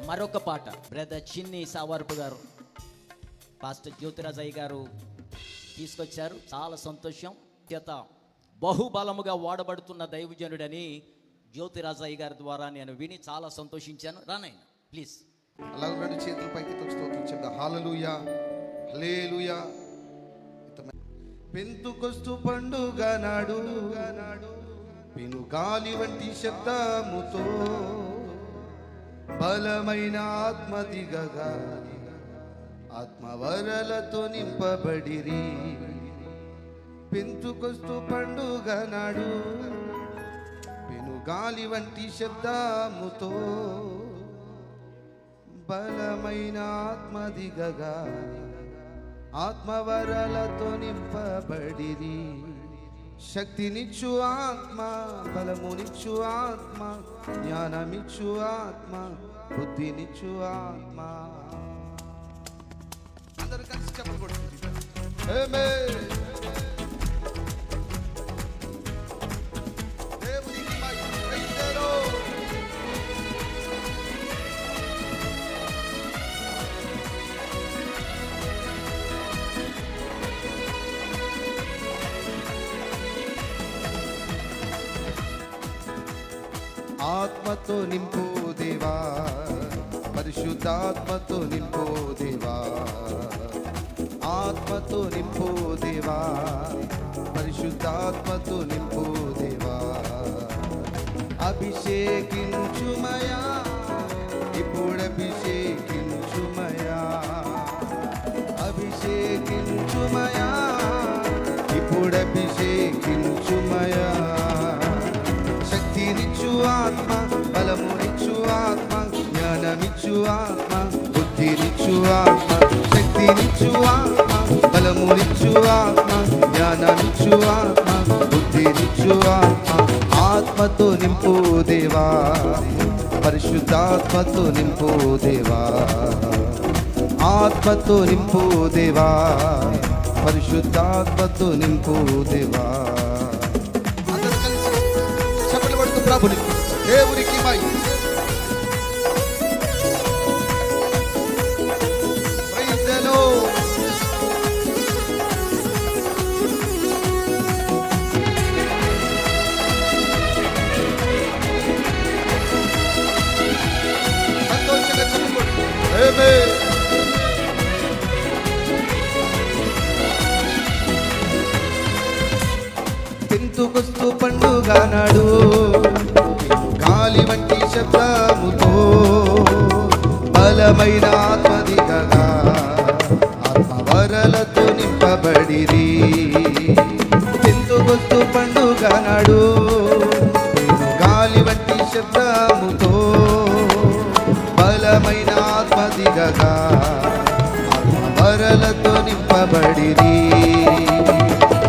మరొక పాట బ్రదర్ చిన్ని సావర్పు గారు, పాస్టర్ జ్యోతిరాజయ్య గారు తీసుకొచ్చారు. చాలా సంతోషం. చేత బహుబలముగా వాడబడుతున్న దైవజనుడని జ్యోతిరాజయ్య గారి ద్వారా నేను విని చాలా సంతోషించాను. రానయ్య ప్లీజ్. అలాగే రెండు చేతుల పైకి స్తోత్రం చెప్తా. హల్లెలూయా హల్లెలూయా. పెంతుకొస్తు పండుగ నాడు పెనుగాలి వంటి శబ్దముతో బలమైన ఆత్మ దిగగా ఆత్మవరలతో నింపబడిరి. పెంతుకొస్తు పండుగ నాడు పెనుగాలి వంటి శబ్దముతో బలమైన ఆత్మ దిగగా ఆత్మవరలతో నింపబడిరి. శక్తినిచ్చు ఆత్మ, బలమునిచ్చు ఆత్మ, జ్ఞానమిచ్చు ఆత్మ, బుద్ధినిచ్చు ఆత్మ. అందరూ కలిసి చెప్పకూడదు. ఆత్మతో నింపు దేవా, పరిశుద్ధాత్మతో నింపు దేవా, ఆత్మతో నింపు దేవా, పరిశుద్ధాత్మతో నింపు దేవా. అభిషేకించుమయా, ఇప్పుడు అభిషేకించుమయా, అభిషేకించుమయా, ఇప్పుడు అభిషేకించుమయా. శక్తినిచ్చు ఆత్మ, బలమునిచ్చు ఆత్మ, జ్ఞానమిచ్చు ఆత్మ, బుద్ధినిచ్చు ఆత్మ. శక్తినిచ్చు ఆత్మ, బలమునిచ్చు ఆత్మ, జ్ఞానమిచ్చు ఆత్మ, బుద్ధినిచ్చు ఆత్మ. ఆత్మతో నింపు దేవా, పరిశుద్ధాత్మతో నింపు దేవా, ఆత్మతో నింపు దేవా, పరిశుద్ధాత్మతో నింపు దేవా. ప్రభుని దేవునికి మహిమ. Praise the lord. సంతోషంగా చెప్పుకోండి. ఆమేన్. పెంతుకొస్తు పండుగ నాడు గాలి వంటి శబ్దముతో బలమైన ఆత్మ దిగగా ఆత్మవరలతో నింపబడిరి. పెంతుకొస్తు పండుగ నాడు గాలి వంటి శబ్దముతో బలమైన ఆత్మ దిగగా ఆత్మవరలతో నింపబడిరి.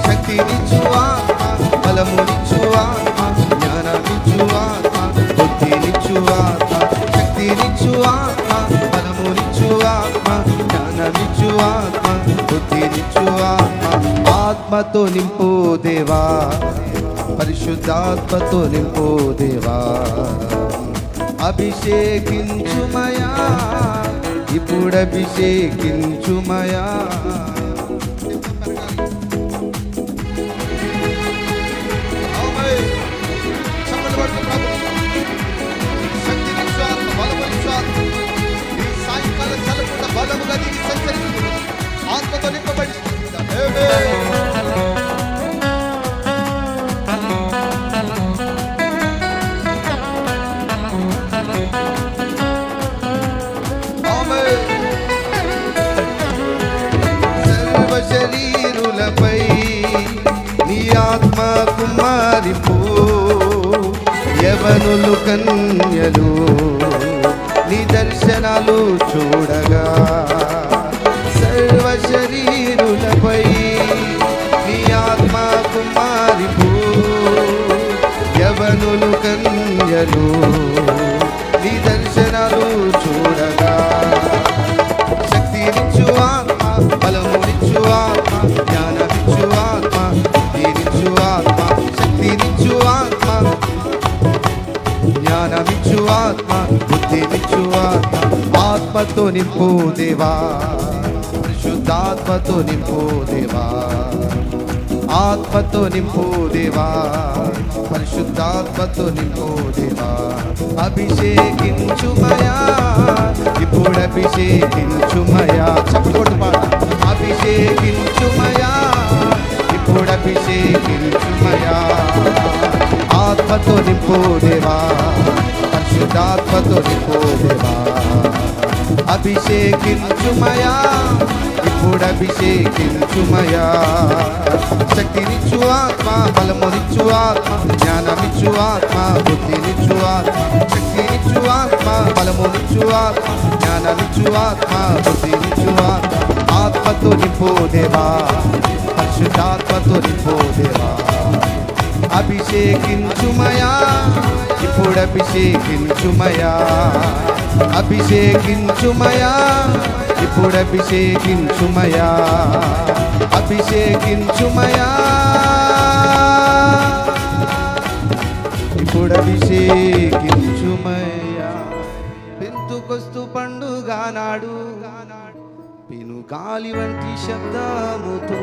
శక్తినిచ్చు ఆత్మ, బలమునిచ్చు ఆత్మ, జ్ఞానమిచ్చు ఆత్మ, బుద్ధినిచ్చు ఆత్మ. శక్తినిచ్చు ఆత్మ, బలమునిచ్చు ఆత్మ, జ్ఞానమిచ్చు ఆత్మ, బుద్ధినిచ్చు ఆత్మ. ఆత్మతో నింపు దేవా, పరిశుద్ధాత్మతో నింపు దేవా. అభిషేకించుమయా, ఇప్పుడు అభిషేకించుమయా. సాయంకాలం చల్లకుండా బలముగా దిగి సంచరిస్తుంది. ఆత్మతో నింపబడి సర్వ శరీరులపై నీ ఆత్మ కుమారింపు. యవనులు కన్యలు నీ దర్శనాలు చూడగా సర్వ శరీరులపై నీ ఆత్మ కుమారిపు. యవనులు కన్యలు నీ దర్శనాలు చూడగా శక్తినిచ్చు ఆత్మ, బలమునిచ్చు ఆత్మ, జ్ఞానమిచ్చు ఆత్మ, బుద్ధినిచ్చు ఆత్మ. శక్తినిచ్చు ఆత్మ, జ్ఞానమిచ్చు ఆత్మ, బుద్ధినిచ్చు ఆత్మ. ఆత్మతో నింపు దేవా, పరిశుద్ధాత్మతో నింపు దేవా, ఆత్మతో నింపు దేవా, పరిశుద్ధాత్మతో నింపు దేవా. అభిషేకించుమయా, ఇప్పుడు అభిషేకించుమయా. చెప్పకూడదు పాట. అభిషేకించుమయా, ఇప్పుడు అభిషేకించుమయా. ఆత్మతో నింపు దేవా, పరిశుద్ధాత్మతో నింపు దేవా. అభిషేకించుమయా, ఇప్పుడు అభిషేకించుమయా. శక్తినిచ్చు ఆత్మ, బలమునిచ్చు ఆత్మ, జ్ఞానమిచ్చు ఆత్మ, బుద్ధినిచ్చు ఆత్మ. శక్తినిచ్చు ఆత్మ, బలమునిచ్చు ఆత్మ, జ్ఞానమిచ్చు ఆత్మ, బుద్ధినిచ్చు ఆత్మ. ఆత్మతో నింపు దేవా, పరిశుద్ధాత్మతో నింపు దేవా. అభిషేకించుమయా, ఇప్పుడు అభిషేకించుమయా. అభిషేకించుమయా, ఇప్పుడు అభిషేకించుమయా. అభిషేకించుమయా, ఇప్పుడు అభిషేకించుమయా. పెంతుకొస్తు పండుగ నాడు పెను గాలి వంటి శబ్దముతో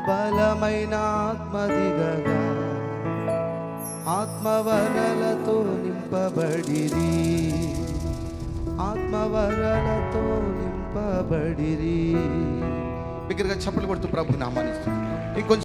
బలమైన ఆత్మదిగగా ఆత్మవరలతో నింపబడిరి, ఆత్మవరలతో నింపబడిరి. బిగ్గరగా చప్పట్లు కొడుతూ ప్రభు నామాన్ని ఇంకొంచెం